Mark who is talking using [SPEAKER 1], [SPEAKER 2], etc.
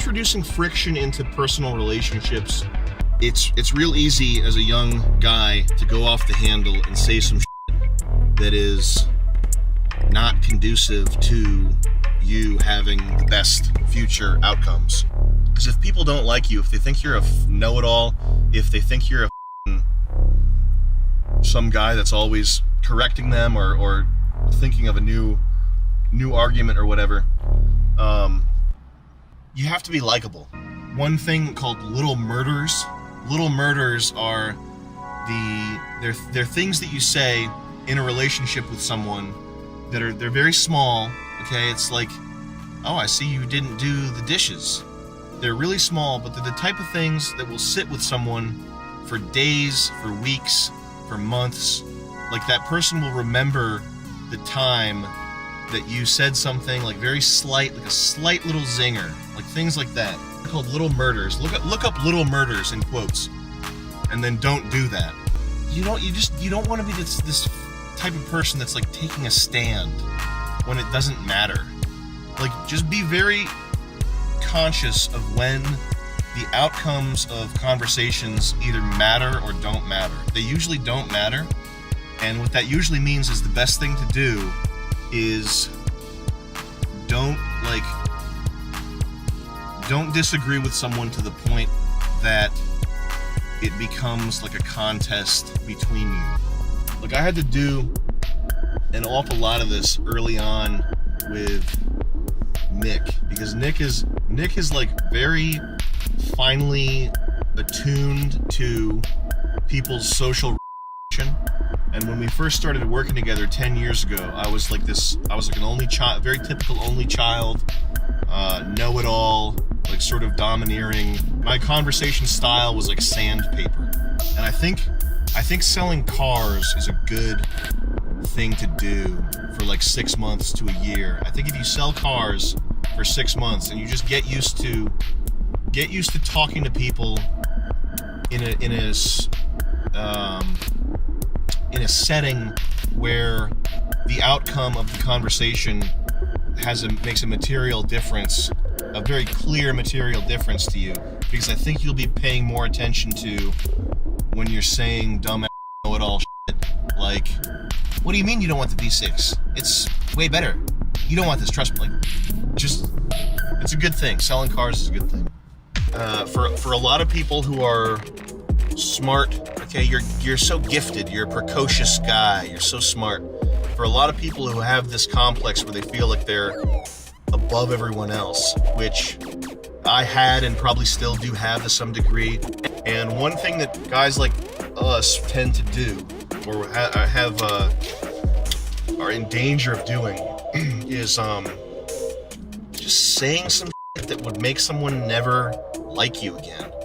[SPEAKER 1] introducing friction into personal relationships, it's real easy as a young guy to go off the handle and say some shit that is not conducive to you having the best future outcomes. Because if people don't like you, if they think you're a know-it-all, if they think you're some guy that's always correcting them or thinking of a new argument or whatever, you have to be likable. One thing called little murders. Little murders are they're things that you say in a relationship with someone they're very small. Okay, it's like, oh, I see you didn't do the dishes. They're really small, but they're the type of things that will sit with someone for days, for weeks, for months. Like, that person will remember the time that you said something like very slight, like a slight little zinger, like things like that. They're called little murders. Look up little murders in quotes, and then don't do that. You don't want to be this type of person that's like taking a stand when it doesn't matter. Like, just be very conscious of when the outcomes of conversations either matter or don't matter. They usually don't matter, and what that usually means is the best thing to do is don't disagree with someone to the point that it becomes like a contest between you. Like, I had to do an awful lot of this early on with Nick, because Nick is like very finely attuned to people's social reaction. And when we first started working together 10 years ago, I was like an only child, very typical only child, know-it-all, like sort of domineering. My conversation style was like sandpaper. And I think selling cars is a good thing to do for like 6 months to a year. I think if you sell cars for 6 months and you just get used to talking to people in a setting where the outcome of the conversation makes a material difference, a very clear material difference to you, because I think you'll be paying more attention to when you're saying dumb know-it-all shit, like, what do you mean you don't want the V6? It's way better. You don't want this, trust me. Like, just, it's a good thing. Selling cars is a good thing. For a lot of people who are smart, okay, you're so gifted, you're a precocious guy, you're so smart. For a lot of people who have this complex where they feel like they're above everyone else, which I had and probably still do have to some degree. And one thing that guys like us tend to do, or are in danger of doing, is just saying some shit that would make someone never like you again.